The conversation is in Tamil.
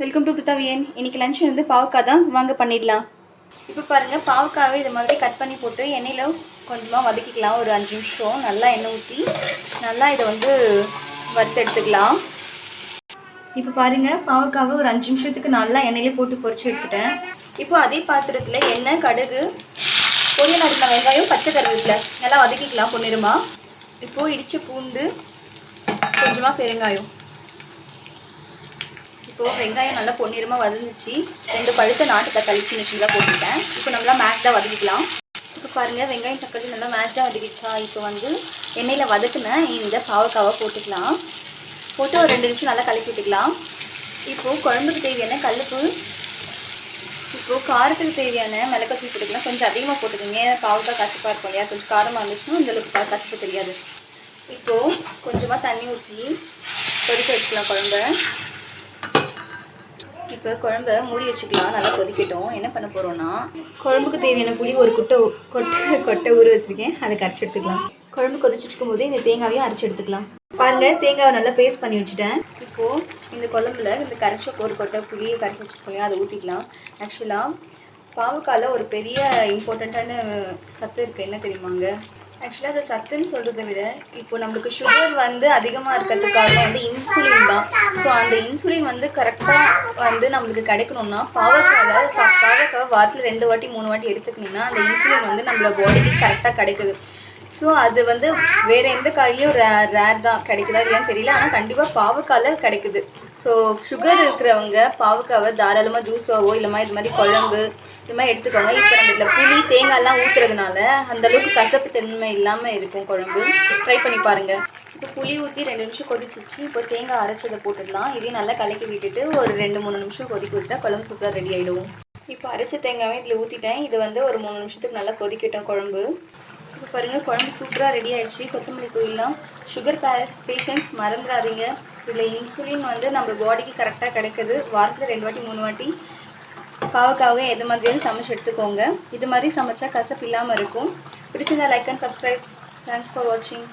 Welcome to பிரித்தாவியன். இன்னைக்கு லஞ்ச் வந்து பாவக்காய் தான், வாங்க பண்ணிடலாம். இப்போ பாருங்கள், பாவக்காவை இது மாதிரி கட் பண்ணி போட்டு எண்ணெயில் கொஞ்சமாக வதக்கிக்கலாம். ஒரு 5 நிமிஷம் நல்லா எண்ணெய் ஊற்றி நல்லா இதை வந்து வறுத்து எடுத்துக்கலாம். இப்போ பாருங்கள், பாவக்காவை ஒரு 5 நிமிஷத்துக்கு நல்லா எண்ணெயிலே போட்டு பொரிச்சு எடுத்துட்டேன். இப்போ அதே பாத்திரத்தில் எண்ணெய், கடுகு, பொரியல் நறுக்கின வெங்காயம், பச்சை கருவேப்பிலை நல்லா வதக்கிக்கலாம் பொன்னிறமா. இப்போது இடித்த பூண்டு, கொஞ்சமாக பெருங்காயம். இப்போது வெங்காயம் நல்லா பொன்னிறமாக வதந்துச்சு. 2 பழுத்த நாட்டு தக்காளி சின்ன சின்னதாக போட்டுக்கிட்டேன். இப்போ நம்மளா மேஷ்டாக வதக்கிக்கலாம். இப்போ பாருங்கள், வெங்காயம் தக்காளி நல்லா மேஷ்டாக வதக்கிடுச்சா. இப்போ வந்து எண்ணெயில் வதக்குன இந்த பாவக்காவை போட்டுக்கலாம். போட்டு ஒரு 2 நிமிஷம் நல்லா கலக்கி விட்டுக்கலாம். இப்போது குழம்புக்கு தேவையான கல்லுப்பு, இப்போது காரத்துக்கு தேவையான மிளகாத்தூள் போட்டுக்கலாம். கொஞ்சம் அதிகமாக போட்டுக்கோங்க, பாவக்காய் கசப்பாக இருக்கும் இல்லையா. கொஞ்சம் காரமாக இருந்துச்சுன்னா இந்தளவுக்கு கசப்பு தெரியாது. இப்போது கொஞ்சமாக தண்ணி ஊற்றி கொதிக்க வச்சுக்கலாம் குழம்பை. இப்போ குழம்பை மூடி வச்சுக்கலாம். நல்லா கொதிக்கட்டும். என்ன பண்ண போகிறோன்னா, குழம்புக்கு தேவையான புளி ஒரு கொட்டை ஊற வச்சுருக்கேன், அதை கரைச்சி எடுத்துக்கலாம். குழம்பு கொதிச்சுட்டு இருக்கும்போது இந்த தேங்காவையும் அரைச்சி எடுத்துக்கலாம். பாருங்கள், தேங்காவை நல்லா பேஸ்ட் பண்ணி வச்சுட்டேன். இப்போது இந்த குழம்புல இந்த கரைச்ச ஒரு கொட்டை புளியை கரைச்சி வச்சுருக்கோம், அதை ஊற்றிக்கலாம். ஆக்சுவலாக பாவக்காயில் ஒரு பெரிய இம்பார்ட்டண்ட்டான சத்து இருக்குது, என்ன தெரியுமாங்க? ஆக்சுவலாக அதை சத்துன்னு சொல்கிறத விட இப்போ நம்மளுக்கு சுகர் வந்து அதிகமாக இருக்கிறதுக்காக வந்து இன்சுலின் தான். ஸோ அந்த இன்சுலின் வந்து கரெக்டாக வந்து நம்மளுக்கு கிடைக்கணும்னா பாவக்காவை வாரத்தில் 2 வாட்டி 3 வாட்டி எடுத்துக்கணும்னா அந்த இன்சுலின் வந்து நம்மளோட பாடிக்கு கரெக்டாக கிடைக்குது. ஸோ அது வந்து வேறு எந்த காயிலையும் ரேர் தான், கிடைக்குதா இல்லையான்னு தெரியல. ஆனால் கண்டிப்பாக பாவக்காயில் கிடைக்குது. ஸோ சுகர் இருக்கிறவங்க பாவக்காவை தாராளமாக ஜூஸாவோ இல்லைமா இது மாதிரி குழம்பு இது மாதிரி எடுத்துக்கோங்க. இப்போ நம்ம இதில் புளி தேங்காயெல்லாம் ஊற்றுறதுனால அந்தளவுக்கு கசப்பு தன்மை இல்லாமல் இருக்கும் குழம்பு. ட்ரை பண்ணி பாருங்கள். இப்போ புளி ஊற்றி 2 நிமிஷம் கொதிச்சிச்சு. இப்போ தேங்காய் அரைச்சதை போட்டுடலாம். இதையும் நல்லா கலக்கி விட்டுட்டு ஒரு 2-3 நிமிஷம் கொதிக்க விட்டால் குழம்பு சூப்பராக ரெடி ஆகிடும். இப்போ அரைச்ச தேங்காயும் இதில் ஊற்றிட்டேன். இது வந்து ஒரு 3 நிமிஷத்துக்கு நல்லா கொதிக்கட்டும் குழம்பு. இப்போ பாருங்கள், குழம்பு சூப்பராக ரெடி ஆகிடுச்சு. கொத்தமல்லி தூவிலாம். சுகர் பேஷண்ட்ஸ் மறந்துடாதீங்க. இதில் இன்சுலின் வந்து நம்ம பாடிக்கு கரெக்டாக கிடைக்குது. வாரத்தில் 2 வாட்டி 3 வாட்டி பாவக்காவை எது மாதிரியும் சமைச்சு எடுத்துக்கோங்க. இது மாதிரி சமைச்சா கசப்பு இல்லாமல் இருக்கும். பிடிச்சிருந்தா like and subscribe. Thanks for வாட்சிங்.